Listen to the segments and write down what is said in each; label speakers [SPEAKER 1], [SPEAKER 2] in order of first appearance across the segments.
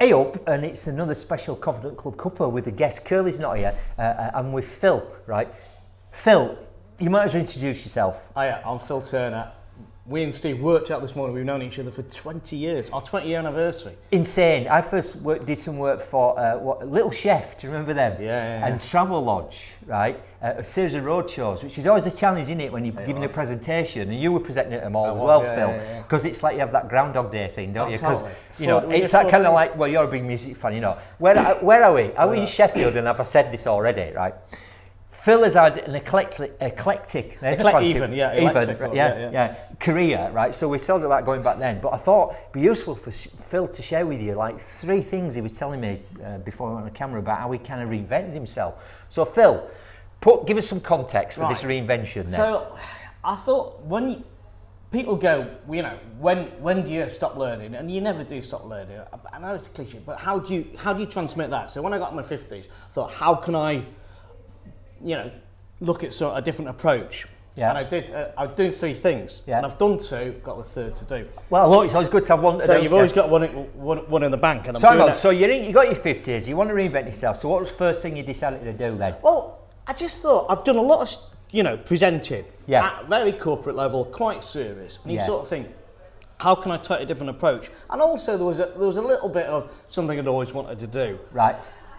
[SPEAKER 1] Hey up, and it's another special Confident Club Cuppa with a guest. Curly's not here, and with Phil, right? Phil, you might as well introduce yourself.
[SPEAKER 2] Hiya, I'm Phil Turner. We and Steve worked out this morning. We've known each other for 20 years, our 20-year anniversary.
[SPEAKER 1] Insane. I first did some work for Little Chef, do you remember them?
[SPEAKER 2] Yeah.
[SPEAKER 1] And Travel Lodge, right? A series of road shows, which is always a challenge, isn't it, when you're giving a presentation, and you were presenting at them all Phil, because it's like you have that Groundhog Day thing, don't you? Because
[SPEAKER 2] totally.
[SPEAKER 1] It's that kind of like, well, you're a big music fan, you know. Where are we? Are we in Sheffield? And have I said this already, right? Phil has had an eclectic career, right? So we saw that going back then. But I thought it'd be useful for Phil to share with you like 3 things he was telling me before we went on the camera about how he kind of reinvented himself. So Phil, give us some context for this reinvention then.
[SPEAKER 2] So I thought people go, when do you stop learning? And you never do stop learning. I know it's a cliche, but how do you transmit that? So when I got in my 50s, I thought, how can I look at a different approach. Yeah. And I did. I was doing 3 things, and I've done 2. Got the 3rd to do.
[SPEAKER 1] Well, look, it's always good to have one.
[SPEAKER 2] So you've always got one in the bank. And
[SPEAKER 1] So you got your 50s. You want to reinvent yourself. So what was the first thing you decided to do then?
[SPEAKER 2] Well, I just thought I've done a lot of presenting at very corporate level, quite serious, and you sort of think, how can I take a different approach? And also there was a little bit of something I'd always wanted to do.
[SPEAKER 1] Right.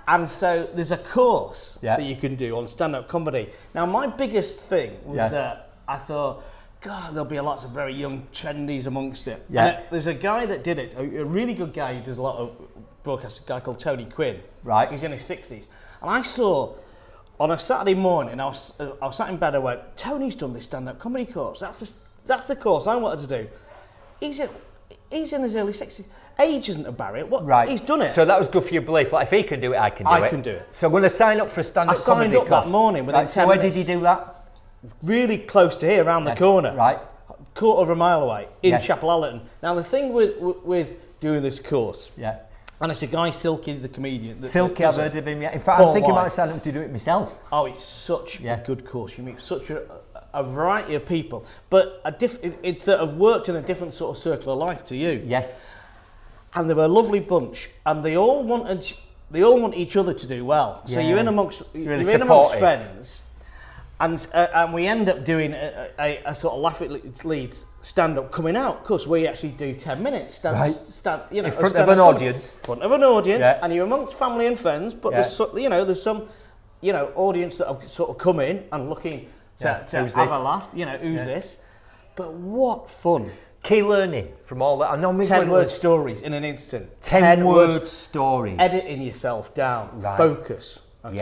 [SPEAKER 2] And so there's a course that you can do on stand-up comedy. Now, my biggest thing was that I thought, God, there'll be lots of very young trendies amongst it. Yeah. And there's a guy that did it, a really good guy who does a lot of broadcast, a guy called Tony Quinn.
[SPEAKER 1] Right.
[SPEAKER 2] He's in his 60s. And I saw, on a Saturday morning, I was sat in bed, I went, Tony's done this stand-up comedy course. That's the course I wanted to do. He's in his early 60s. Age isn't a barrier. He's done it.
[SPEAKER 1] So that was good for your belief. Like, if he can do it, I can do it.
[SPEAKER 2] I can do it.
[SPEAKER 1] So I'm going to sign up for a stand-up comedy course.
[SPEAKER 2] I signed up that morning within 10
[SPEAKER 1] So where did you do that?
[SPEAKER 2] Really close to here, around the corner.
[SPEAKER 1] Right.
[SPEAKER 2] Quarter of a mile away, in Chapel Allerton. Now, the thing with doing this course, and it's a guy, Silky, the comedian.
[SPEAKER 1] Silky, I've heard of him, In fact, I'm thinking about signing up to do it myself.
[SPEAKER 2] Oh, it's such a good course. You meet such a variety of people, but it sort of worked in a different sort of circle of life to you.
[SPEAKER 1] Yes.
[SPEAKER 2] And they were a lovely bunch, and they all want each other to do well. So you're in amongst friends, and we end up doing a sort of Laugh It Leeds stand-up coming out. Of course, we actually do 10 minutes in
[SPEAKER 1] front of an audience.
[SPEAKER 2] And you're amongst family and friends. But there's some audience that have sort of come in and looking to have a laugh. Who's this? But what fun!
[SPEAKER 1] Key learning from all that. I know
[SPEAKER 2] 10-word stories in an instant.
[SPEAKER 1] 10-word stories.
[SPEAKER 2] Editing yourself down. Right. Focus. Okay.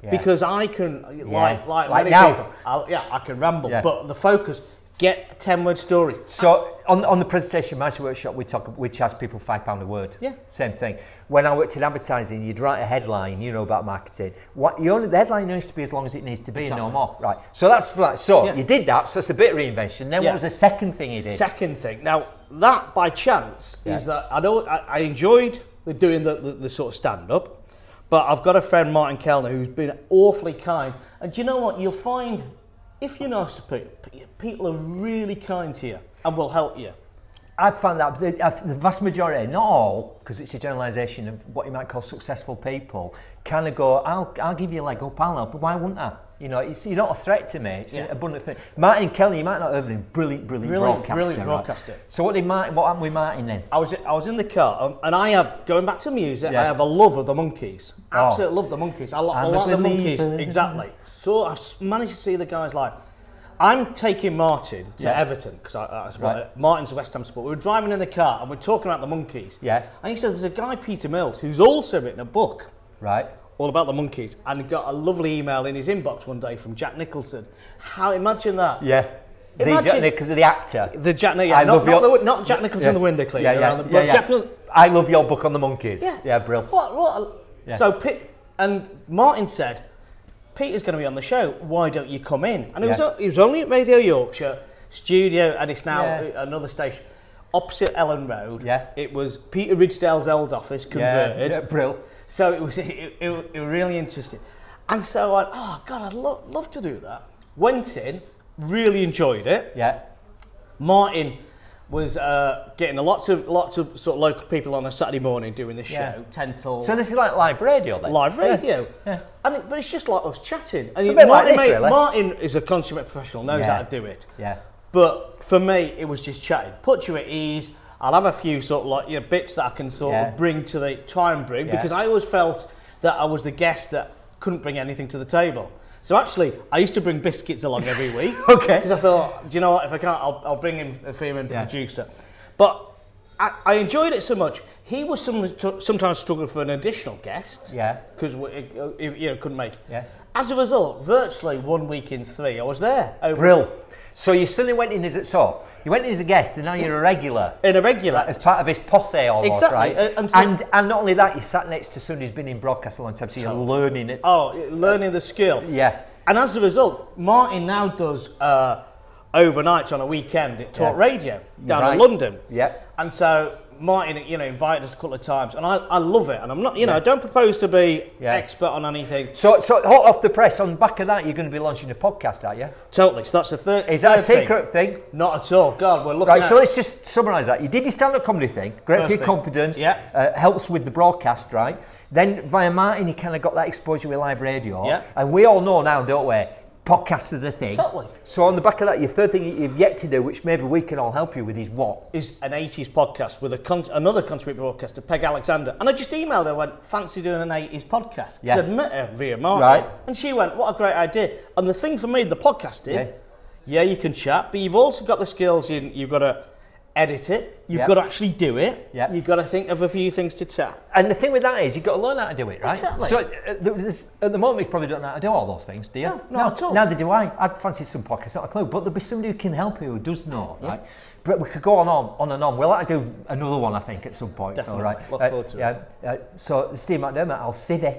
[SPEAKER 1] Yeah.
[SPEAKER 2] Because I can, like many
[SPEAKER 1] now.
[SPEAKER 2] people, I can ramble. Yeah. But the focus, get 10-word stories.
[SPEAKER 1] So on the presentation management workshop, we charge people £5 a word. Yeah. Same thing. When I worked in advertising, you'd write a headline, about marketing. The headline needs to be as long as it needs to be and no more. Right. So that's right. So you did that. So it's a bit of reinvention. Then what was the second thing you did?
[SPEAKER 2] Second thing. Now that by chance is that I enjoyed doing the sort of stand-up. But I've got a friend, Martin Kellner, who's been awfully kind. And do you know what? You'll find, if you're nice to people, people are really kind to you and will help you.
[SPEAKER 1] I've found that the vast majority, not all, because it's a generalisation of what you might call successful people, kind of go, I'll give you a leg up, I'll help, but why wouldn't I? You're not a threat to me. It's an abundant thing. Martin Kelly, you might not have him, brilliant broadcaster. Right? So what happened with Martin then?
[SPEAKER 2] I was in the car, and I have, going back to music, I have a love of the Monkees. Absolutely love the Monkees. I like the Monkees, exactly. So I've managed to see the guys live. I'm taking Martin to Everton, because Martin's a West Ham supporter. We were driving in the car, and we're talking about the Monkees. Yeah. And he said, there's a guy, Peter Mills, who's also written a book. Right. All about the Monkees, and he got a lovely email in his inbox one day from Jack Nicholson. Imagine that? Yeah.
[SPEAKER 1] Because of the actor.
[SPEAKER 2] The Jack not Jack Nicholson, the window cleaner.
[SPEAKER 1] I love your book on the Monkees. Yeah, brilliant.
[SPEAKER 2] So and Martin said, Peter's going to be on the show. Why don't you come in? And he was only at Radio Yorkshire studio, and it's now another station opposite Ellen Road. Yeah. It was Peter Ridsdale's old office converted.
[SPEAKER 1] Yeah, brilliant.
[SPEAKER 2] So it was really interesting. And so I'd love to do that. Went in, really enjoyed it. Yeah. Martin, was getting lots of sort of local people on a Saturday morning doing the show, 10 till...
[SPEAKER 1] So this is like live radio then?
[SPEAKER 2] Live radio. Yeah. But it's just like us chatting. And
[SPEAKER 1] it's a bit like this, really.
[SPEAKER 2] Martin is a consummate professional, knows how to do it.
[SPEAKER 1] Yeah.
[SPEAKER 2] But for me, it was just chatting. Put you at ease. I'll have a few sort of like, bits that I can sort of try and bring, because I always felt that I was the guest that couldn't bring anything to the table. So actually, I used to bring biscuits along every week.
[SPEAKER 1] Okay.
[SPEAKER 2] Because I thought, do you know what? If I can't, I'll bring in Freeman, the producer. But I enjoyed it so much. He was sometimes struggling for an additional guest. Yeah. Because couldn't make it. Yeah. As a result, virtually 1 week in 3, I was there.
[SPEAKER 1] Brill. So you suddenly went in as you went in as a guest, and now you're a regular.
[SPEAKER 2] Like,
[SPEAKER 1] as part of his posse almost,
[SPEAKER 2] exactly.
[SPEAKER 1] Right? And not only that, you sat next to somebody who's been in broadcast a long time, so you're learning it.
[SPEAKER 2] Oh, learning the skill.
[SPEAKER 1] Yeah.
[SPEAKER 2] And as a result, Martin now does overnights on a weekend at Talk Radio down in London.
[SPEAKER 1] Yeah.
[SPEAKER 2] And so Martin, invited us a couple of times, and I love it. And I'm not, I don't propose to be expert on anything.
[SPEAKER 1] So hot off the press, on the back of that, you're going to be launching a podcast, aren't you?
[SPEAKER 2] Totally. So that's the third.
[SPEAKER 1] Is that a secret thing?
[SPEAKER 2] Not at all. God, we're looking
[SPEAKER 1] right. So let's just summarise that. You did your stand-up comedy thing. Great for your confidence.
[SPEAKER 2] Yeah.
[SPEAKER 1] Helps with the broadcast, right? Then via Martin, you kind of got that exposure with live radio.
[SPEAKER 2] Yeah.
[SPEAKER 1] And we all know now, don't we? Podcasts are the thing.
[SPEAKER 2] Totally.
[SPEAKER 1] So on the back of that, your third thing you've yet to do, which maybe we can all help you with, is what?
[SPEAKER 2] Is an 80s podcast with another consummate broadcaster, Peg Alexander. And I just emailed her and went, fancy doing an 80s podcast? Yeah. I'd met her via Martin. Right. And she went, what a great idea. And the thing for me, the podcasting, you can chat, but you've also got the skills, you've got to edit it, you've got to actually do it, you've got to think of a few things to chat.
[SPEAKER 1] And the thing with that is, you've got to learn how to do it, right?
[SPEAKER 2] Exactly.
[SPEAKER 1] So at the moment, you probably don't know how to do all those things, do you?
[SPEAKER 2] No, not at all.
[SPEAKER 1] Neither do I. I'd fancy some podcasts, not a clue. But there'll be somebody who can help you, who does know, right? But we could go on and on. We'll have to do another one, I think, at some point.
[SPEAKER 2] Definitely.
[SPEAKER 1] All right.
[SPEAKER 2] Look forward to it.
[SPEAKER 1] So, Steve McDermott, I'll see you.